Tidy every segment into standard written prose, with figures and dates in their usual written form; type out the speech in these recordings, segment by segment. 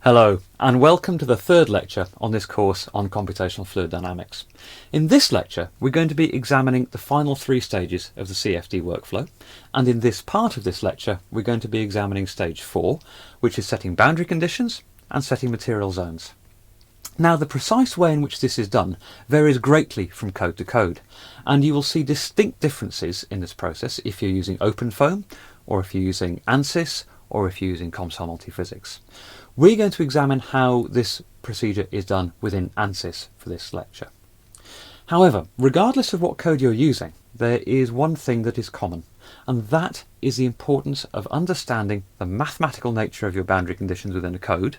Hello, and welcome to the third lecture on this course on computational fluid dynamics. In this lecture, we're going to be examining the final three stages of the CFD workflow, and in this part of this lecture, we're going to be examining stage 4, which is setting boundary conditions and setting material zones. Now, the precise way in which this is done varies greatly from code to code, and you will see distinct differences in this process if you're using OpenFOAM, or if you're using ANSYS, or if you're using COMSOL Multiphysics. We're going to examine how this procedure is done within ANSYS for this lecture. However, regardless of what code you're using, there is one thing that is common, and that is the importance of understanding the mathematical nature of your boundary conditions within a code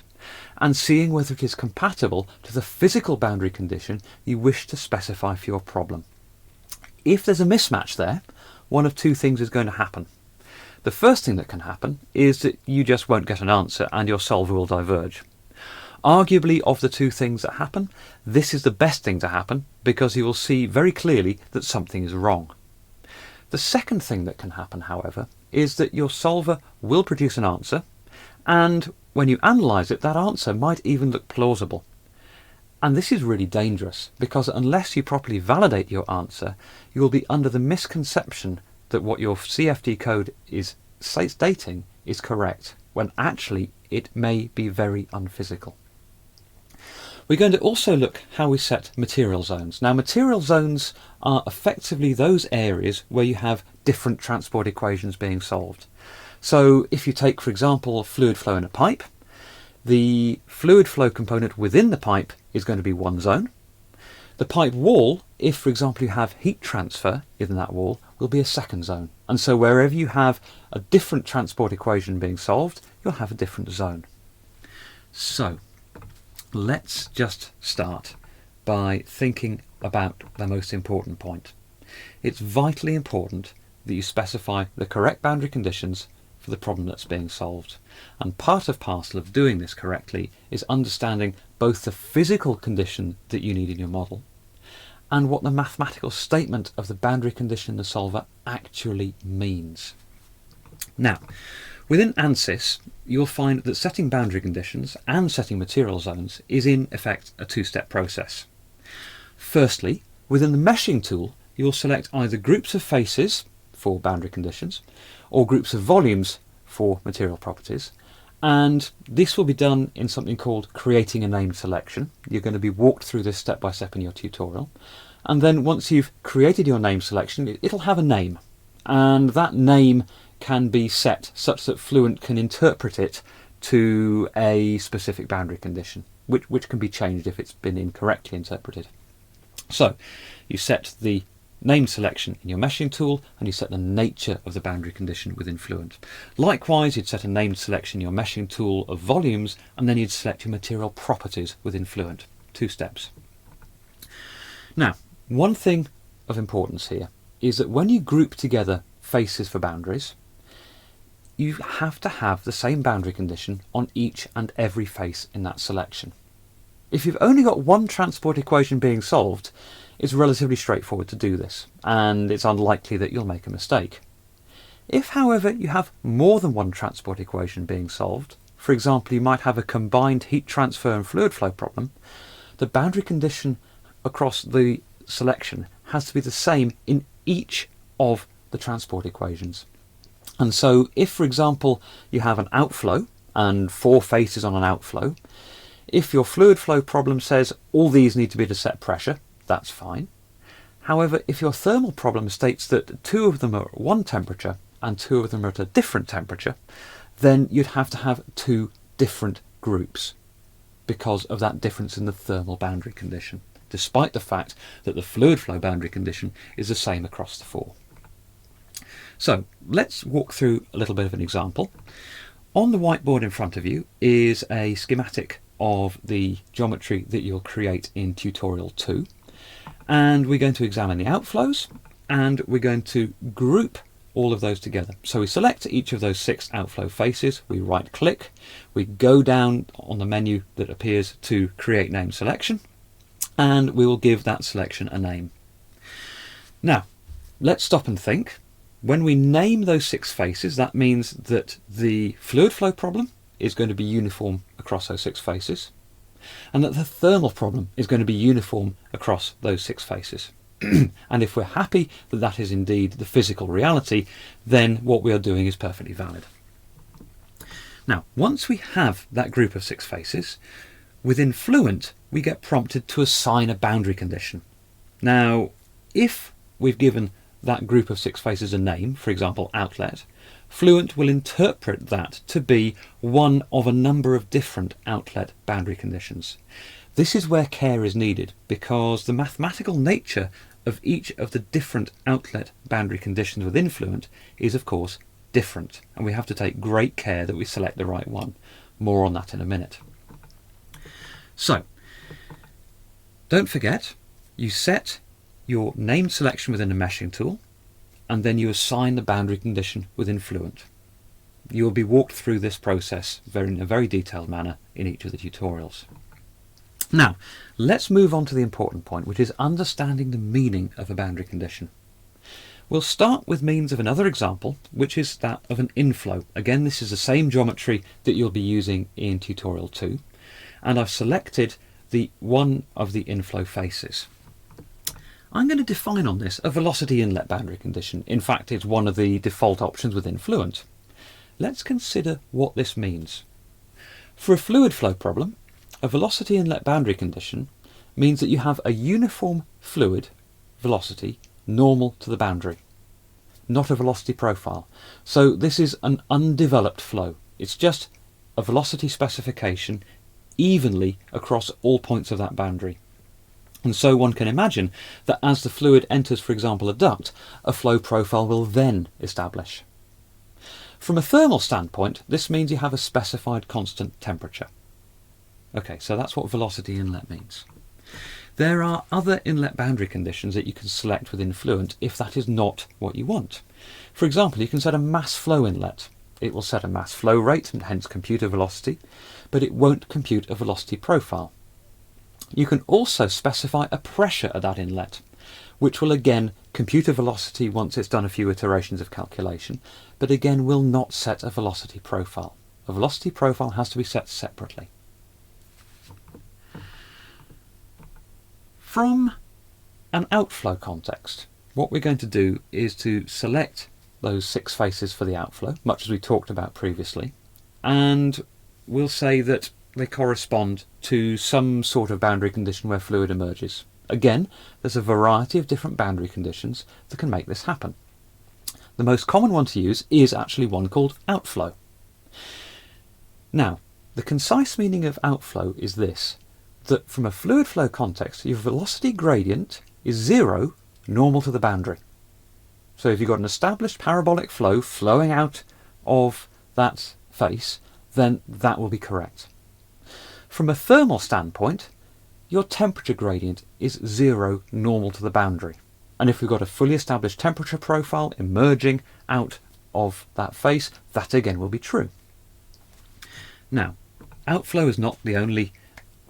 and seeing whether it is compatible to the physical boundary condition you wish to specify for your problem. If there's a mismatch there, one of two things is going to happen. The first thing that can happen is that you just won't get an answer and your solver will diverge. Arguably, of the two things that happen, this is the best thing to happen because you will see very clearly that something is wrong. The second thing that can happen, however, is that your solver will produce an answer, and when you analyse it, that answer might even look plausible. And this is really dangerous because unless you properly validate your answer, you will be under the misconception that what your CFD code is stating is correct, when actually it may be very unphysical. We're going to also look how we set material zones. Now, material zones are effectively those areas where you have different transport equations being solved. So if you take, for example, fluid flow in a pipe, the fluid flow component within the pipe is going to be one zone. The pipe wall, if for example you have heat transfer in that wall, will be a second zone. And so wherever you have a different transport equation being solved, you'll have a different zone. So let's just start by thinking about the most important point. It's vitally important that you specify the correct boundary conditions for the problem that's being solved. And part and parcel of doing this correctly is understanding both the physical condition that you need in your model and what the mathematical statement of the boundary condition in the solver actually means. Now, within ANSYS, you'll find that setting boundary conditions and setting material zones is in effect a two-step process. Firstly, within the meshing tool, you'll select either groups of faces for boundary conditions or groups of volumes for material properties, and this will be done in something called creating a named selection. You're going to be walked through this step by step in your tutorial, and then once you've created your name selection, it'll have a name, and that name can be set such that Fluent can interpret it to a specific boundary condition, which can be changed if it's been incorrectly interpreted. So you set the name selection in your meshing tool, and you set the nature of the boundary condition within Fluent. Likewise, you'd set a named selection in your meshing tool of volumes, and then you'd select your material properties within Fluent. Two steps. Now, one thing of importance here is that when you group together faces for boundaries, you have to have the same boundary condition on each and every face in that selection. If you've only got one transport equation being solved, it's relatively straightforward to do this, and it's unlikely that you'll make a mistake. If, however, you have more than one transport equation being solved, for example, you might have a combined heat transfer and fluid flow problem, the boundary condition across the selection has to be the same in each of the transport equations. And so if, for example, you have an outflow and four faces on an outflow, if your fluid flow problem says all these need to be to set pressure, that's fine. However, if your thermal problem states that two of them are at one temperature and two of them are at a different temperature, then you'd have to have two different groups because of that difference in the thermal boundary condition, despite the fact that the fluid flow boundary condition is the same across the four. So let's walk through a little bit of an example. On the whiteboard in front of you is a schematic of the geometry that you'll create in tutorial 2. And we're going to examine the outflows, and we're going to group all of those together. So we select each of those 6 outflow faces, we right click, we go down on the menu that appears to create name selection, and we will give that selection a name. Now, let's stop and think. When we name those 6 faces, that means that the fluid flow problem is going to be uniform across those 6 faces, and that the thermal problem is going to be uniform across those 6 faces. And if we're happy that that is indeed the physical reality, then what we are doing is perfectly valid. Now, once we have that group of 6 faces, within Fluent we get prompted to assign a boundary condition. Now, if we've given that group of 6 faces a name, for example outlet, Fluent will interpret that to be one of a number of different outlet boundary conditions. This is where care is needed, because the mathematical nature of each of the different outlet boundary conditions within Fluent is of course different, and we have to take great care that we select the right one. More on that in a minute. So, don't forget, you set your named selection within the meshing tool, and then you assign the boundary condition within Fluent. You will be walked through this process in a very detailed manner in each of the tutorials. Now, let's move on to the important point, which is understanding the meaning of a boundary condition. We'll start with means of another example, which is that of an inflow. Again, this is the same geometry that you'll be using in tutorial 2, and I've selected one of the inflow faces. I'm going to define on this a velocity inlet boundary condition. In fact, it's one of the default options within Fluent. Let's consider what this means. For a fluid flow problem, a velocity inlet boundary condition means that you have a uniform fluid velocity normal to the boundary, not a velocity profile. So this is an undeveloped flow. It's just a velocity specification evenly across all points of that boundary. And so one can imagine that as the fluid enters, for example, a duct, a flow profile will then establish. From a thermal standpoint, this means you have a specified constant temperature. Okay, so that's what velocity inlet means. There are other inlet boundary conditions that you can select within Fluent if that is not what you want. For example, you can set a mass flow inlet. It will set a mass flow rate and hence compute a velocity, but it won't compute a velocity profile. You can also specify a pressure at that inlet, which will again compute a velocity once it's done a few iterations of calculation, but again will not set a velocity profile. A velocity profile has to be set separately. From an outflow context, what we're going to do is to select those 6 faces for the outflow, much as we talked about previously, and we'll say that they correspond to some sort of boundary condition where fluid emerges. Again, there's a variety of different boundary conditions that can make this happen. The most common one to use is actually one called outflow. Now, the concise meaning of outflow is this, that from a fluid flow context, your velocity gradient is 0 normal to the boundary. So if you've got an established parabolic flow flowing out of that face, then that will be correct. From a thermal standpoint, your temperature gradient is 0 normal to the boundary. And if we've got a fully established temperature profile emerging out of that face, that again will be true. Now, outflow is not the only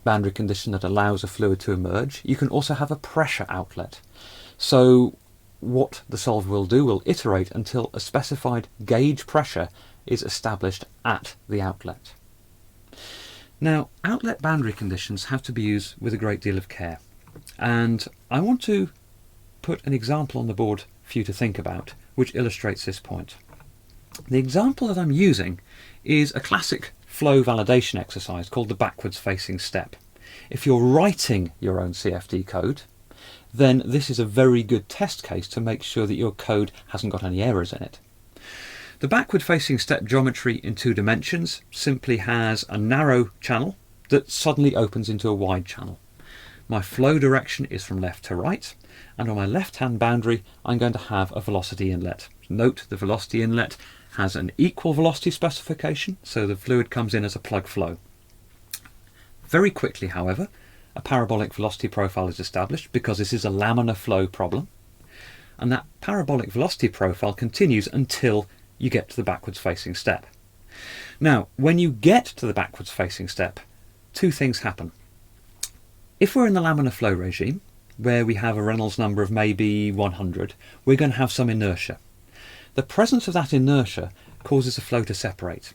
boundary condition that allows a fluid to emerge. You can also have a pressure outlet. So what the solver will do will iterate until a specified gauge pressure is established at the outlet. Now, outlet boundary conditions have to be used with a great deal of care, and I want to put an example on the board for you to think about which illustrates this point. The example that I'm using is a classic flow validation exercise called the backwards facing step. If you're writing your own CFD code, then this is a very good test case to make sure that your code hasn't got any errors in it. The backward facing step geometry in 2 dimensions simply has a narrow channel that suddenly opens into a wide channel. My flow direction is from left to right, and on my left hand boundary I'm going to have a velocity inlet. Note the velocity inlet has an equal velocity specification, so the fluid comes in as a plug flow. Very quickly, however, a parabolic velocity profile is established because this is a laminar flow problem, and that parabolic velocity profile continues until you get to the backwards facing step. Now, when you get to the backwards facing step, 2 things happen. If we're in the laminar flow regime, where we have a Reynolds number of maybe 100, we're going to have some inertia. The presence of that inertia causes the flow to separate.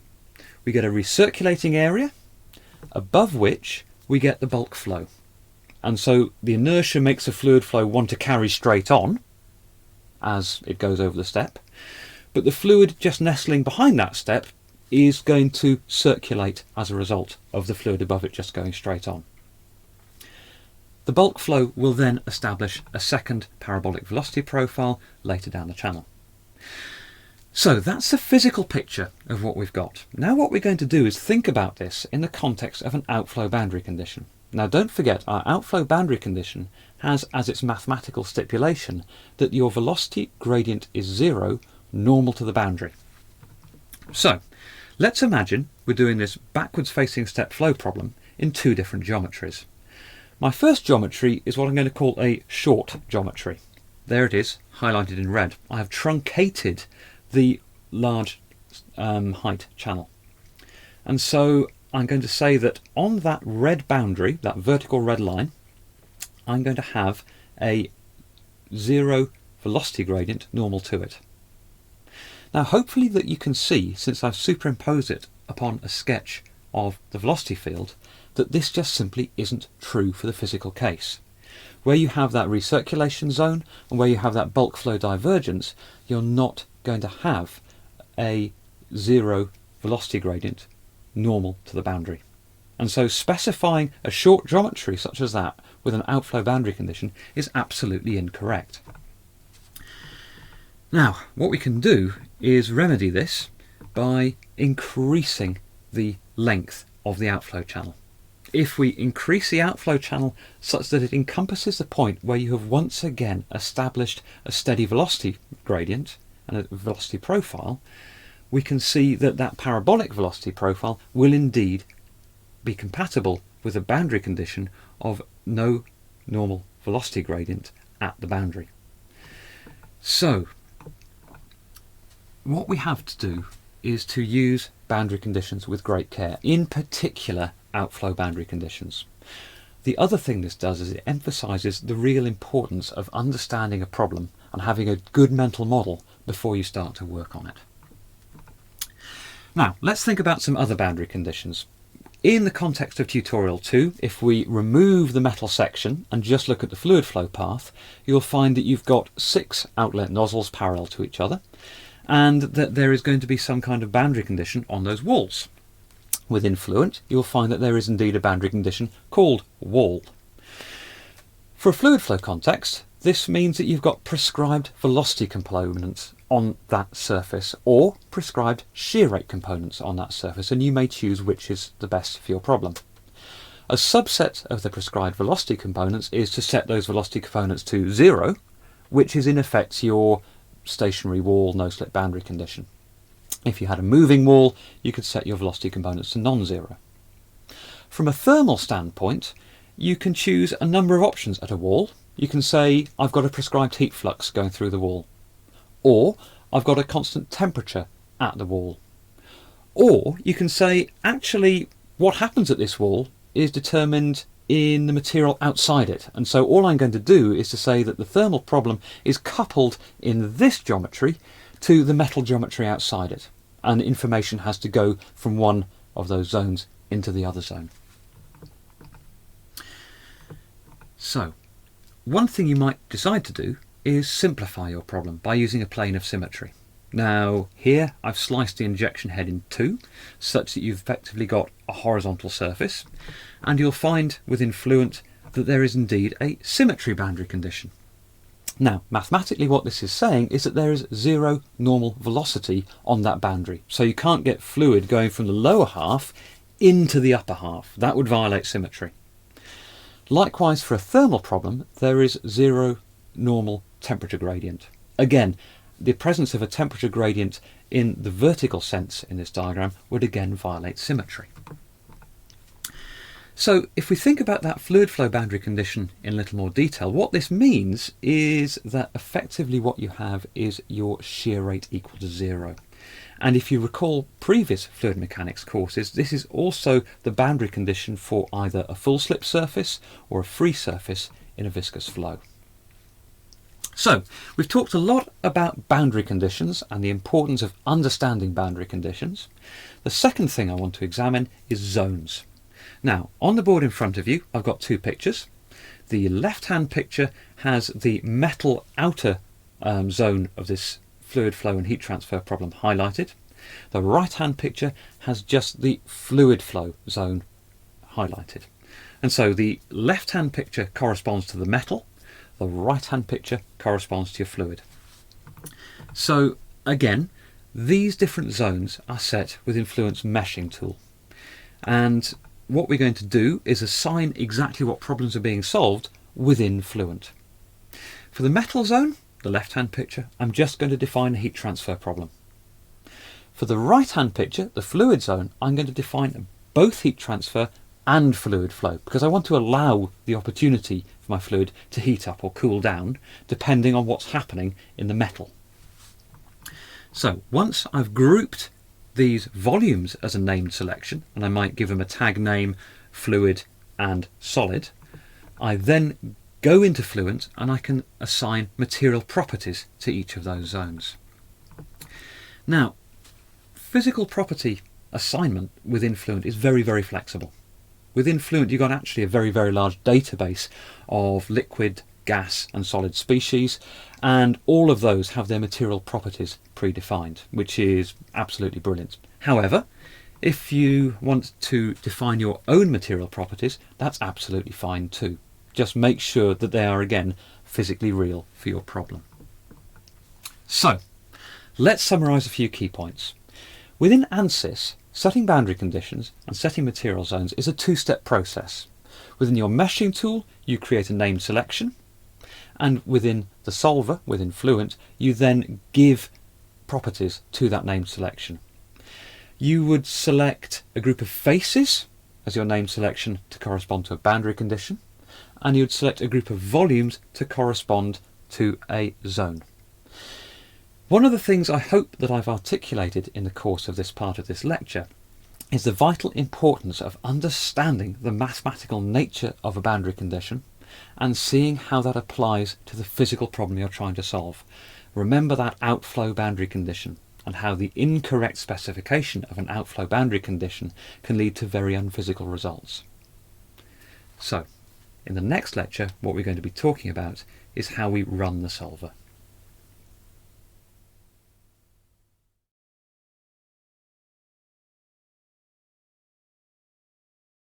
we get a recirculating area, above which we get the bulk flow. And so the inertia makes the fluid flow want to carry straight on as it goes over the step, but the fluid just nestling behind that step is going to circulate as a result of the fluid above it just going straight on. The bulk flow will then establish a second parabolic velocity profile later down the channel. So that's the physical picture of what we've got. Now what we're going to do is think about this in the context of an outflow boundary condition. Now don't forget, our outflow boundary condition has as its mathematical stipulation that your velocity gradient is 0, normal to the boundary. So let's imagine we're doing this backwards facing step flow problem in two different geometries. My first geometry is what I'm going to call a short geometry. There it is, highlighted in red. I have truncated the large height channel. And so I'm going to say that on that red boundary, that vertical red line, I'm going to have a 0 velocity gradient normal to it. Now hopefully that you can see, since I've superimposed it upon a sketch of the velocity field, that this just simply isn't true for the physical case. Where you have that recirculation zone and where you have that bulk flow divergence, you're not going to have a 0 velocity gradient normal to the boundary. And so specifying a short geometry such as that with an outflow boundary condition is absolutely incorrect. Now what we can do is remedy this by increasing the length of the outflow channel. If we increase the outflow channel such that it encompasses the point where you have once again established a steady velocity gradient and a velocity profile, we can see that that parabolic velocity profile will indeed be compatible with a boundary condition of no normal velocity gradient at the boundary. So what we have to do is to use boundary conditions with great care, in particular outflow boundary conditions. The other thing this does is it emphasises the real importance of understanding a problem and having a good mental model before you start to work on it. Now let's think about some other boundary conditions. In the context of tutorial 2, if we remove the metal section and just look at the fluid flow path, you'll find that you've got 6 outlet nozzles parallel to each other, and that there is going to be some kind of boundary condition on those walls. Within Fluent, you'll find that there is indeed a boundary condition called wall. For a fluid flow context, this means that you've got prescribed velocity components on that surface or prescribed shear rate components on that surface, and you may choose which is the best for your problem. A subset of the prescribed velocity components is to set those velocity components to 0, which is in effect your stationary wall no-slip boundary condition. If you had a moving wall, you could set your velocity components to non-zero. From a thermal standpoint, you can choose a number of options at a wall. You can say, I've got a prescribed heat flux going through the wall, or I've got a constant temperature at the wall. Or you can say, actually, what happens at this wall is determined in the material outside it, and so all I'm going to do is to say that the thermal problem is coupled in this geometry to the metal geometry outside it, and information has to go from one of those zones into the other zone. So one thing you might decide to do is simplify your problem by using a plane of symmetry. Now here I've sliced the injection head in two such that you've effectively got a horizontal surface, and you'll find within Fluent that there is indeed a symmetry boundary condition. Now mathematically what this is saying is that there is 0 normal velocity on that boundary, so you can't get fluid going from the lower half into the upper half. That would violate symmetry. Likewise, for a thermal problem, there is 0 normal temperature gradient. Again, the presence of a temperature gradient in the vertical sense in this diagram would again violate symmetry. So if we think about that fluid flow boundary condition in a little more detail, what this means is that effectively what you have is your shear rate equal to 0. And if you recall previous fluid mechanics courses, this is also the boundary condition for either a full slip surface or a free surface in a viscous flow. So, we've talked a lot about boundary conditions and the importance of understanding boundary conditions. The second thing I want to examine is zones. Now, on the board in front of you, I've got two pictures. The left-hand picture has the metal outer zone of this fluid flow and heat transfer problem highlighted. The right-hand picture has just the fluid flow zone highlighted. And so the left-hand picture corresponds to the metal, the right-hand picture corresponds to your fluid. So again, these different zones are set within Fluent's meshing tool. And what we're going to do is assign exactly what problems are being solved within Fluent. For the metal zone, the left-hand picture, I'm just going to define a heat transfer problem. For the right-hand picture, the fluid zone, I'm going to define both heat transfer and fluid flow, because I want to allow the opportunity for my fluid to heat up or cool down depending on what's happening in the metal. So once I've grouped these volumes as a named selection, and I might give them a tag name, fluid and solid, I then go into Fluent and I can assign material properties to each of those zones. Now, physical property assignment within Fluent is very, very flexible. Within Fluent, you've got actually a very, very large database of liquid, gas and solid species, and all of those have their material properties predefined, which is absolutely brilliant. However, if you want to define your own material properties, that's absolutely fine too. Just make sure that they are, again, physically real for your problem. So, let's summarise a few key points. Within ANSYS, setting boundary conditions and setting material zones is a two-step process. Within your meshing tool, you create a named selection, and within the solver, within Fluent, you then give properties to that named selection. You would select a group of faces as your named selection to correspond to a boundary condition, and you would select a group of volumes to correspond to a zone. One of the things I hope that I've articulated in the course of this part of this lecture is the vital importance of understanding the mathematical nature of a boundary condition and seeing how that applies to the physical problem you're trying to solve. Remember that outflow boundary condition and how the incorrect specification of an outflow boundary condition can lead to very unphysical results. So, in the next lecture, what we're going to be talking about is how we run the solver.